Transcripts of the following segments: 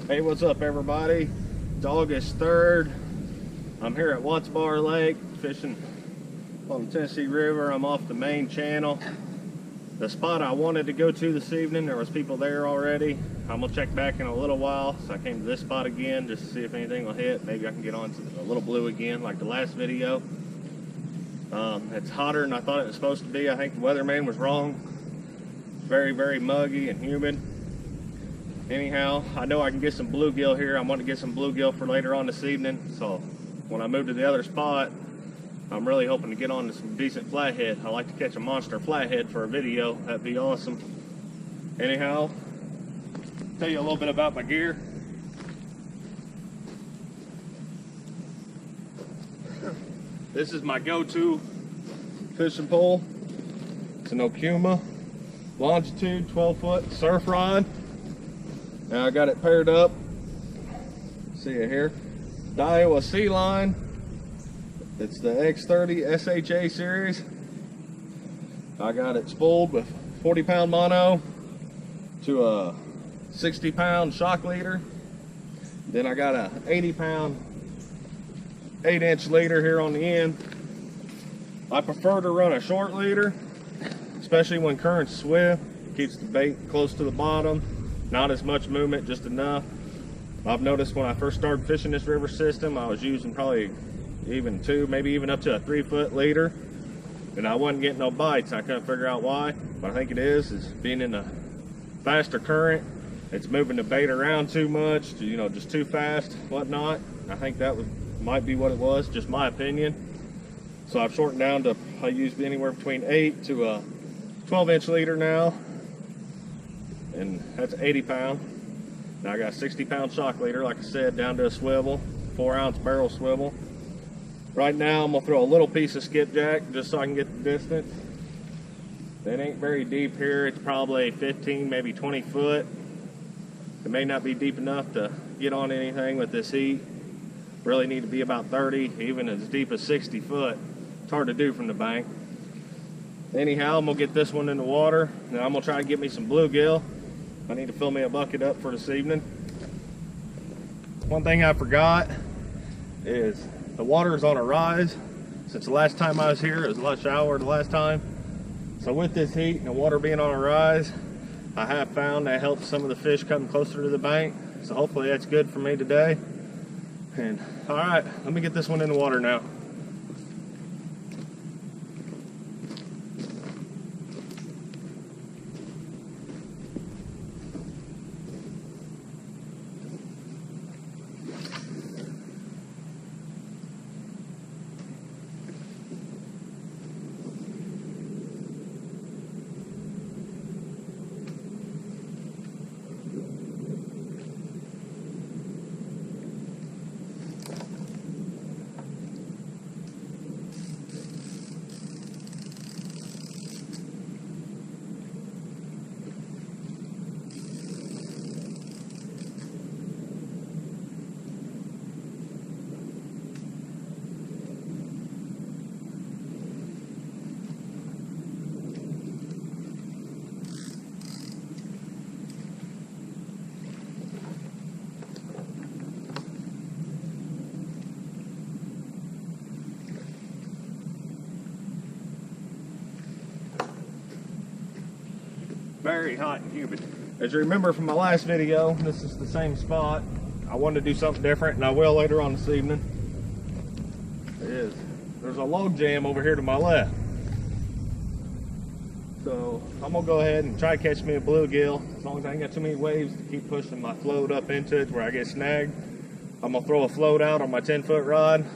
Hey, what's up everybody? It's August 3rd. I'm here at Watts Barr Lake fishing on the Tennessee River. I'm off the main channel. The spot I wanted to go to this evening, there was people there already. I'm gonna check back in a little while, so I came to this spot again just to see if anything will hit. Maybe I can get on to a little blue again like the last video. It's hotter than I thought it was supposed to be. I think the weatherman was wrong. Very, very muggy and humid. Anyhow, I know I can get some bluegill here. I want to get some bluegill for later on this evening. So when I move to the other spot, I'm really hoping to get on to some decent flathead. I like to catch a monster flathead for a video. That'd be awesome. Anyhow, tell you a little bit about my gear. This is my go-to fishing pole. It's an Okuma longitude 12-foot surf rod. Now I got it paired up. See it here. Diawa sealine. It's the X30 SHA series. I got it spooled with 40-pound mono to a 60-pound shock leader. Then I got a 80-pound 8-inch leader here on the end. I prefer to run a short leader, especially when current's swift. Keeps the bait close to the bottom. Not as much movement, just enough. I've noticed when I first started fishing this river system, I was using probably even 2, maybe even up to a 3-foot leader, and I wasn't getting no bites. I couldn't figure out why, but I think it is being in a faster current. It's moving the bait around too much, you know, just too fast, whatnot. I think that might be what it was, just my opinion. So I've shortened down to, I use anywhere between 8 to a 12-inch leader now. And that's 80-pound. Now I got a 60-pound shock leader, like I said, down to a swivel, 4-ounce barrel swivel. Right now I'm gonna throw a little piece of skipjack just so I can get the distance. It ain't very deep here. It's probably 15, maybe 20 foot. It may not be deep enough to get on anything with this heat. Really need to be about 30, even as deep as 60 foot. It's hard to do from the bank. Anyhow, I'm gonna get this one in the water. Now I'm gonna try to get me some bluegill. I need to fill me a bucket up for this evening. One thing I forgot is the water is on a rise. Since the last time I was here, it was a lot shower the last time. So with this heat and the water being on a rise, I have found that helps some of the fish come closer to the bank. So hopefully that's good for me today. And all right, let me get this one in the water now. Very hot and humid. As you remember from my last video, this is the same spot. I wanted to do something different, and I will later on this evening. There's a log jam over here to my left. So I'm gonna go ahead and try to catch me a bluegill. As long as I ain't got too many waves to keep pushing my float up into it where I get snagged. I'm gonna throw a float out on my 10-foot rod,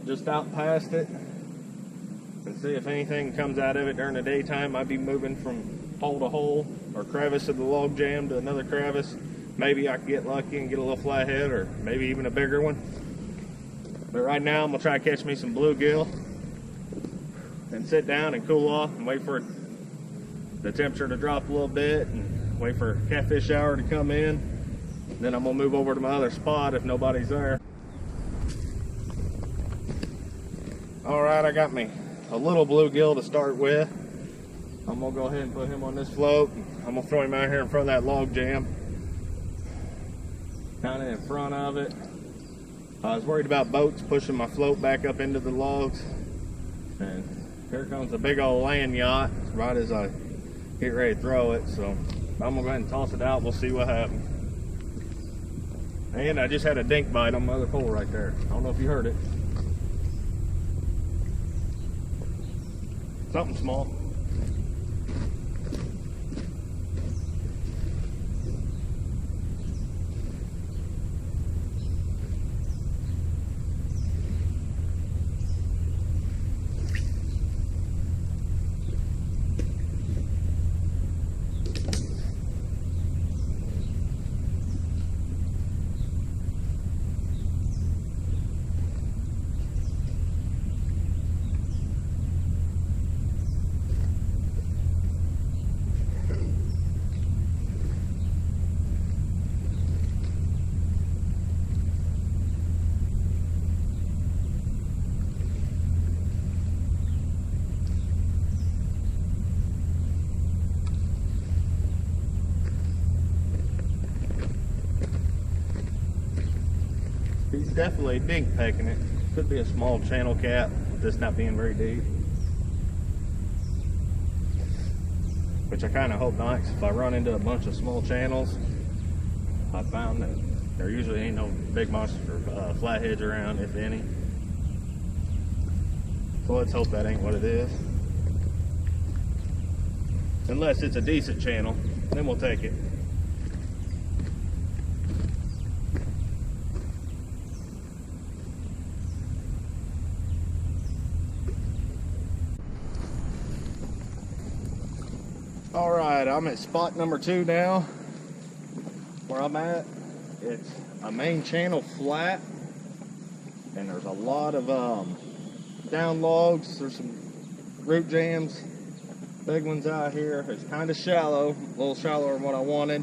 just out past it, and see if anything comes out of it during the daytime. I'd be moving from hole to hole or crevice of the log jam to another crevice. Maybe I can get lucky and get a little flathead, or maybe even a bigger one. But right now I'm gonna try to catch me some bluegill and sit down and cool off and wait for the temperature to drop a little bit and wait for a catfish shower to come in. Then I'm gonna move over to my other spot if nobody's there. All right, I got me a little bluegill to start with. I'm gonna go ahead and put him on this float. I'm gonna throw him out here in front of that log jam. kind of in front of it. I was worried about boats pushing my float back up into the logs. And here comes a big old land yacht right as I get ready to throw it. So I'm gonna go ahead and toss it out. We'll see what happens. And I just had a dink bite on my other pole right there. I don't know if you heard it. Something small. He's definitely dink pecking it. Could be a small channel cat, this not being very deep. Which I kind of hope not, 'cause if I run into a bunch of small channels, I found that there usually ain't no big monster flatheads around, if any. So let's hope that ain't what it is. Unless it's a decent channel, then we'll take it. All right, I'm at spot number 2 now. Where I'm at, it's a main channel flat, and there's a lot of down logs. There's some root jams, big ones out here. It's kind of shallow, a little shallower than what I wanted.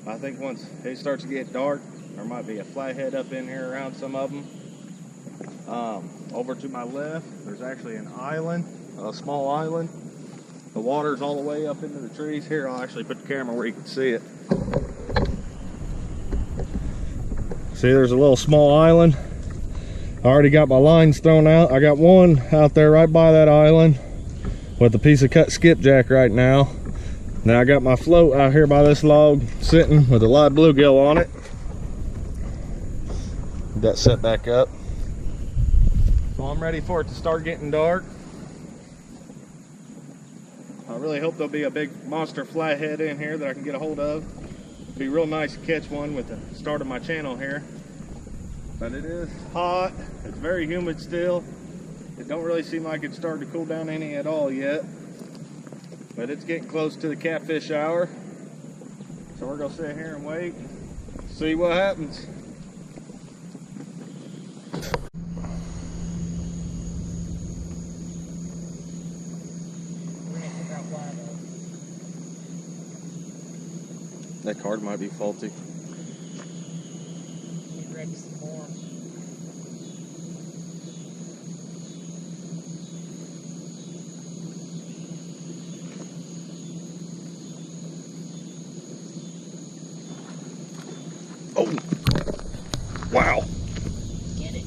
I think once it starts to get dark, there might be a flathead up in here around some of them. Over to my left, there's actually an island, a small island. The water's all the way up into the trees. Here, I'll actually put the camera where you can see it. See, there's a little small island. I already got my lines thrown out. I got one out there right by that island with a piece of cut skipjack right now. Now I got my float out here by this log sitting with a live bluegill on it. Got set back up. So I'm ready for it to start getting dark. I really hope there'll be a big monster flathead in here that I can get a hold of. It'd be real nice to catch one with the start of my channel here. But it is hot. It's very humid still. It don't really seem like it's starting to cool down any at all yet. But it's getting close to the catfish hour. So we're gonna sit here and wait and see what happens. That card might be faulty. Get ready some more. Oh! Wow! Get it.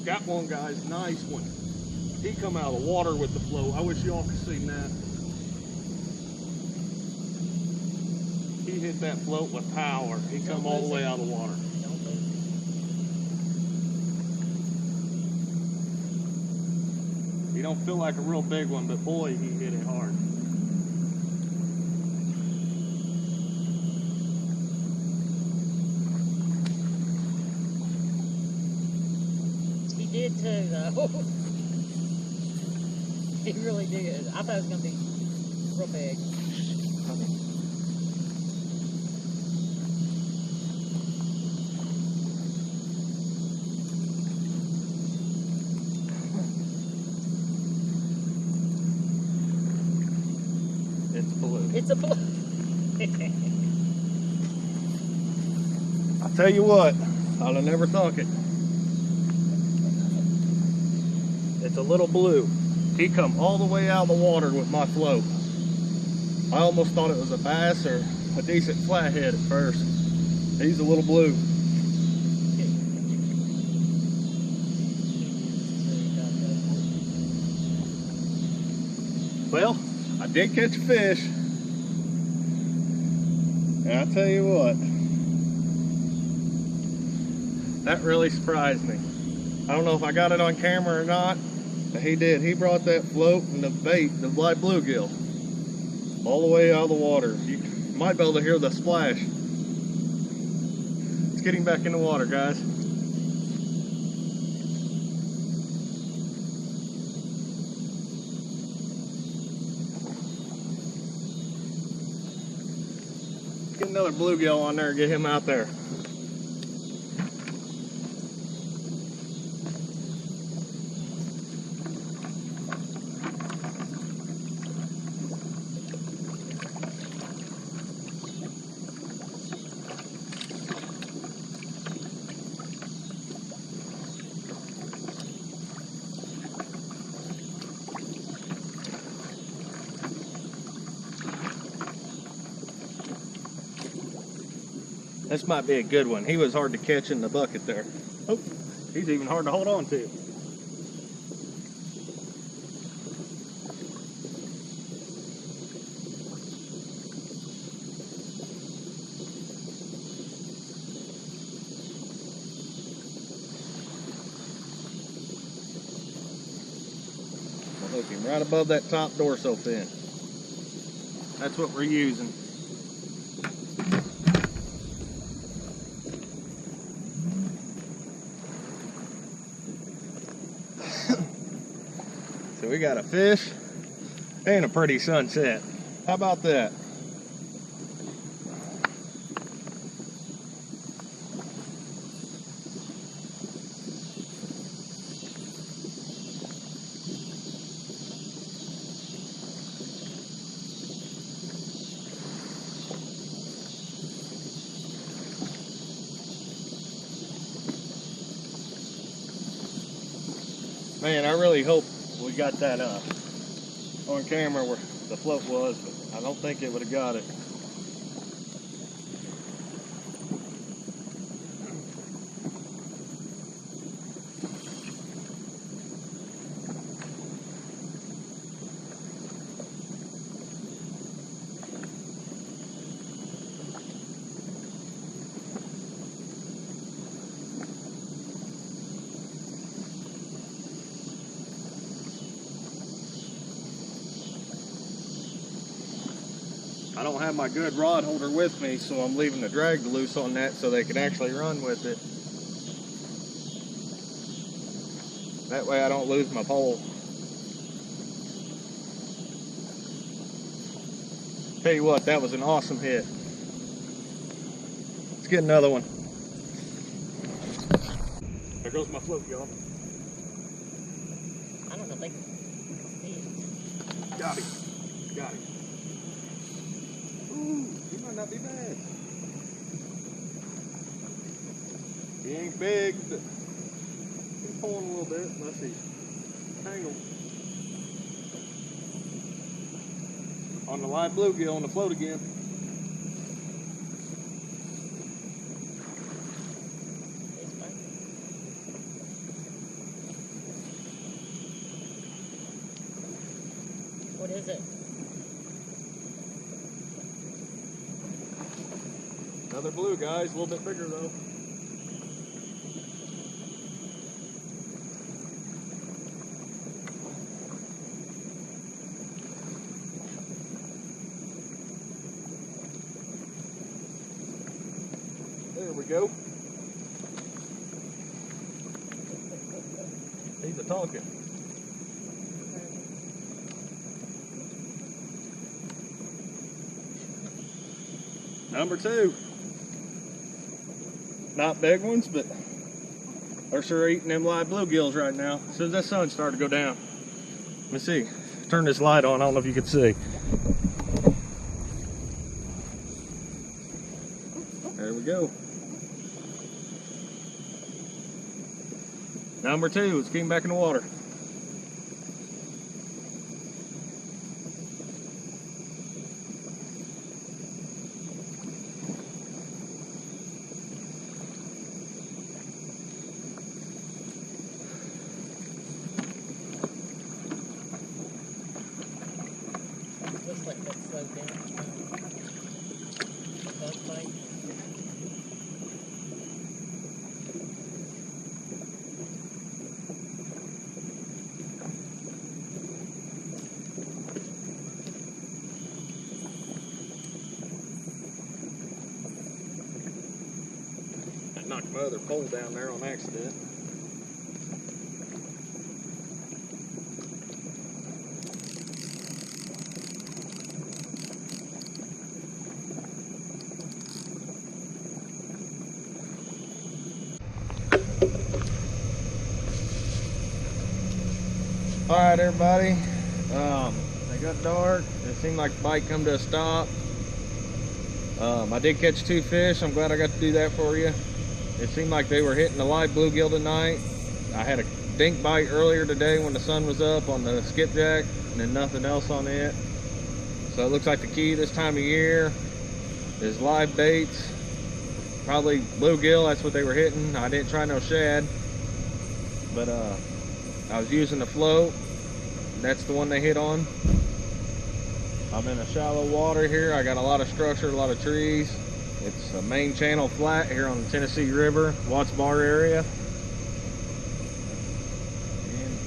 Got one, guys. Nice one. He come out of the water with the float. I wish y'all could see that. He hit that float with power. He come all the way out of the water. Don't lose it. He don't feel like a real big one, but boy, he hit it hard. He did too, though. He really did. I thought it was going to be real big. It's a blue. I tell you what, I'd have never thunk it. It's a little blue. He come all the way out of the water with my float. I almost thought it was a bass or a decent flathead at first. He's a little blue. Well, I did catch a fish. And I tell you what, that really surprised me. I don't know if I got it on camera or not, but he did. He brought that float and the bait, the light bluegill, all the way out of the water. You might be able to hear the splash. Let's get him back in the water, guys. Get another bluegill on there and get him out there. This might be a good one. He was hard to catch in the bucket there. Oh, he's even hard to hold on to. I'll hook him right above that top dorsal fin. That's what we're using. So we got a fish and a pretty sunset. How about that? Man, I really hope we got that on camera where the float was, but I don't think it would have got it. I don't have my good rod holder with me, so I'm leaving the drag loose on that so they can actually run with it. That way I don't lose my pole. Tell you what, that was an awesome hit. Let's get another one. There goes my float, y'all. I don't know if they can see it. Got him. Got him. Ooh, he might not be bad. He ain't big, but he's pulling a little bit unless he's tangled. On the live bluegill on the float again. What is it? Another blue, guys, a little bit bigger though. There we go. He's a talking. Number 2. Not big ones, but they're sure eating them live bluegills right now. As soon as that sun started to go down. Let me see. Turn this light on. I don't know if you can see. There we go. Number 2. Let's get him back in the water. plugged in. Plug pipe. I knocked my other pole down there on accident. All right, everybody. It got dark. It seemed like the bite come to a stop. I did catch 2 fish. I'm glad I got to do that for you. It seemed like they were hitting the live bluegill tonight. I had a dink bite earlier today when the sun was up on the skipjack, and then nothing else on it. So it looks like the key this time of year is live baits. Probably bluegill, that's what they were hitting. I didn't try no shad, but I was using the float. That's the one they hit on. I'm in a shallow water here. I got a lot of structure, a lot of trees. It's a main channel flat here on the Tennessee River, Watts Barr area. And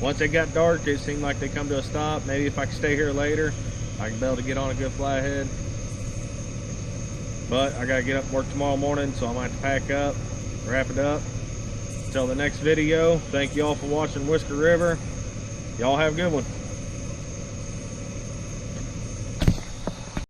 once it got dark, it seemed like they come to a stop. Maybe if I could stay here later, I could be able to get on a good flathead. But I gotta get up and work tomorrow morning, so I might have to pack up, wrap it up. Until the next video, thank you all for watching Whisker River. Y'all have a good one.